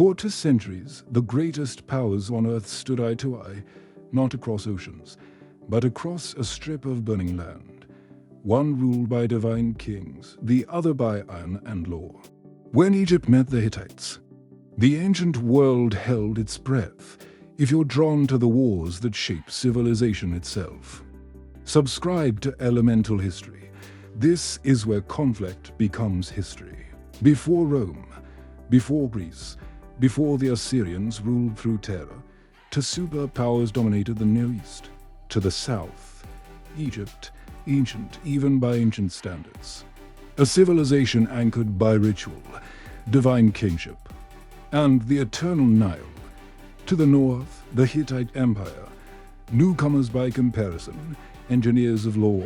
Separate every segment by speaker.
Speaker 1: For 2 centuries, the greatest powers on earth stood eye to eye, not across oceans, but across a strip of burning land. One ruled by divine kings, the other by iron and law. When Egypt met the Hittites, the ancient world held its breath, if you're drawn to the wars that shape civilization itself. Subscribe to Elemental History. This is where conflict becomes history. Before Rome, before Greece, before the Assyrians ruled through terror, two superpowers dominated the Near East. To the south, Egypt, ancient even by ancient standards. A civilization anchored by ritual, divine kingship, and the eternal Nile. To the north, the Hittite Empire, newcomers by comparison, engineers of law,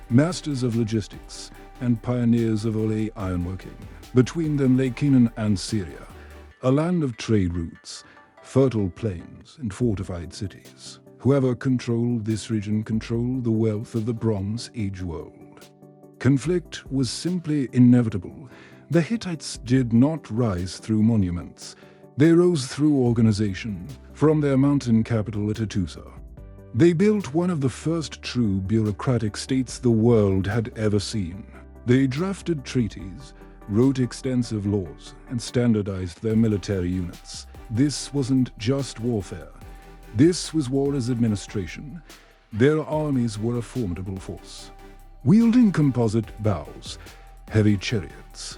Speaker 1: masters of logistics, and pioneers of ole ironworking. Between them lay Canaan and Syria, a land of trade routes, fertile plains, and fortified cities. Whoever controlled this region controlled the wealth of the Bronze Age world. Conflict was simply inevitable. The Hittites did not rise through monuments. They rose through organization, from their mountain capital at Hattusa. They built one of the first true bureaucratic states the world had ever seen. They drafted treaties, wrote extensive laws, and standardized their military units. This wasn't just warfare. This was war as administration. Their armies were a formidable force, wielding composite bows, heavy chariots,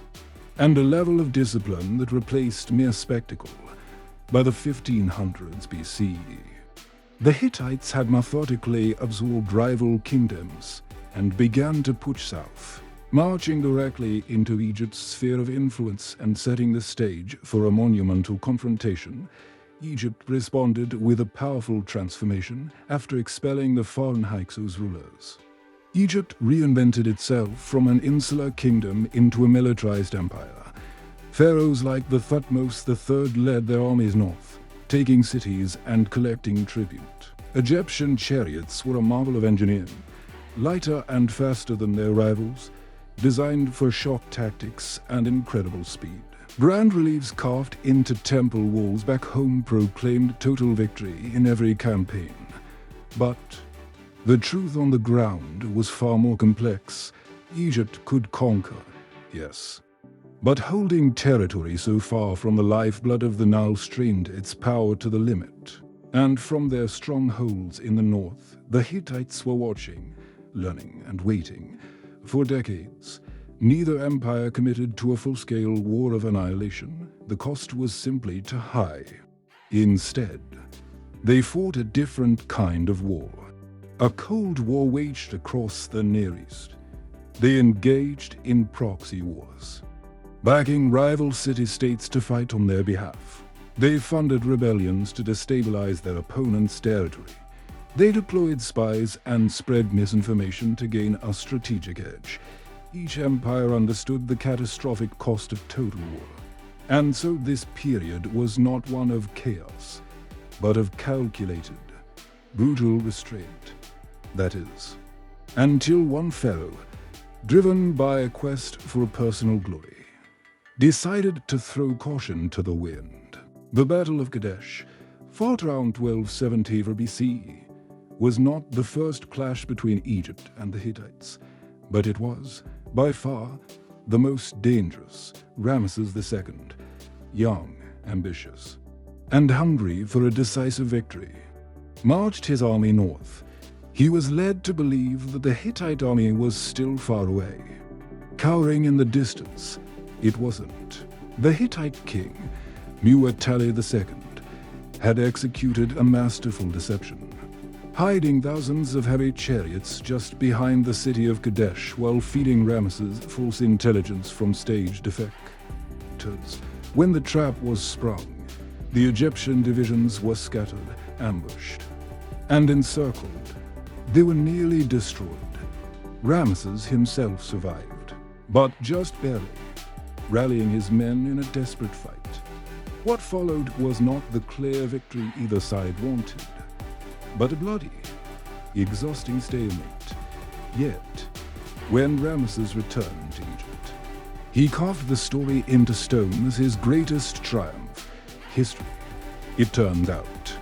Speaker 1: and a level of discipline that replaced mere spectacle. By the 1500s BCE, the Hittites had methodically absorbed rival kingdoms and began to push south, marching directly into Egypt's sphere of influence and setting the stage for a monumental confrontation. Egypt responded with a powerful transformation after expelling the foreign Hyksos rulers. Egypt reinvented itself from an insular kingdom into a militarized empire. Pharaohs like the Thutmose III led their armies north, taking cities and collecting tribute. Egyptian chariots were a marvel of engineering, lighter and faster than their rivals, designed for shock tactics and incredible speed. Grand reliefs carved into temple walls back home proclaimed total victory in every campaign. But the truth on the ground was far more complex. Egypt could conquer, yes, but holding territory so far from the lifeblood of the Nile strained its power to the limit. And from their strongholds in the north, the Hittites were watching, learning, and waiting. For decades, neither empire committed to a full-scale war of annihilation. The cost was simply too high. Instead, they fought a different kind of war. A cold war waged across the Near East. They engaged in proxy wars, backing rival city-states to fight on their behalf. They funded rebellions to destabilize their opponent's territory. They deployed spies and spread misinformation to gain a strategic edge. Each empire understood the catastrophic cost of total war. And so this period was not one of chaos, but of calculated, brutal restraint. That is, until one pharaoh, driven by a quest for personal glory, decided to throw caution to the wind. The Battle of Kadesh, fought around 1270 BCE, was not the first clash between Egypt and the Hittites, but it was, by far, the most dangerous. Ramesses II, young, ambitious, and hungry for a decisive victory, marched his army north. He was led to believe that the Hittite army was still far away, cowering in the distance. It wasn't. The Hittite king, Muwatalli II, had executed a masterful deception, hiding thousands of heavy chariots just behind the city of Kadesh while feeding Ramesses false intelligence from staged defectors. When the trap was sprung, the Egyptian divisions were scattered, ambushed, and encircled. They were nearly destroyed. Ramesses himself survived, but just barely, rallying his men in a desperate fight. What followed was not the clear victory either side wanted, but a bloody, exhausting stalemate. Yet, when Ramesses returned to Egypt, he carved the story into stone as his greatest triumph. history, it turned out,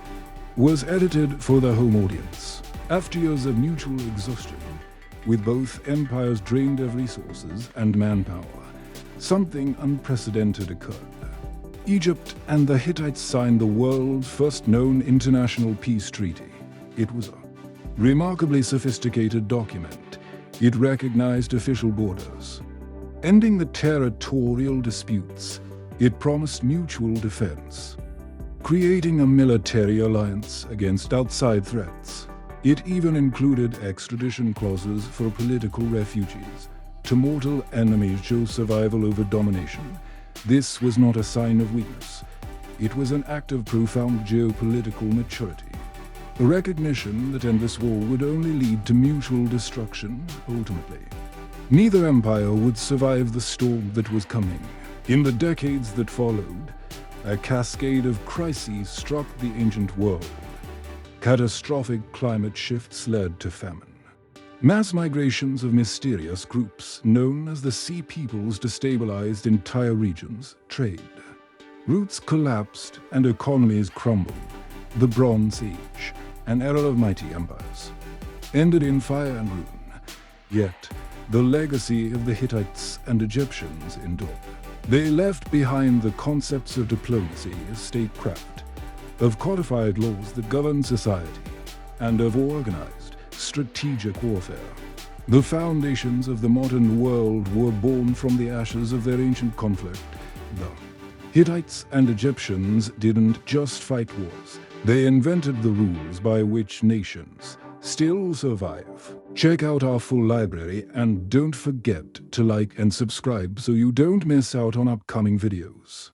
Speaker 1: was edited for the home audience. After years of mutual exhaustion, with both empires drained of resources and manpower, something unprecedented occurred. Egypt and the Hittites signed the world's first known international peace treaty. It was a remarkably sophisticated document. It recognized official borders, ending the territorial disputes. It promised mutual defense, creating a military alliance against outside threats. It even included extradition clauses for political refugees to mortal enemies chose survival over domination. This was not a sign of weakness. It was an act of profound geopolitical maturity. A recognition that endless war would only lead to mutual destruction, ultimately. Neither empire would survive the storm that was coming. In the decades that followed, a cascade of crises struck the ancient world. Catastrophic climate shifts led to famine. Mass migrations of mysterious groups known as the Sea Peoples destabilized entire regions. Trade routes collapsed and economies crumbled. The Bronze Age, an era of mighty empires, ended in fire and ruin. Yet, the legacy of the Hittites and Egyptians endured. They left behind the concepts of diplomacy as statecraft, of codified laws that governed society, and of organized, strategic warfare. The foundations of the modern world were born from the ashes of their ancient conflict. The Hittites and Egyptians didn't just fight wars. They invented the rules by which nations still survive. Check out our full library and don't forget to like and subscribe so you don't miss out on upcoming videos.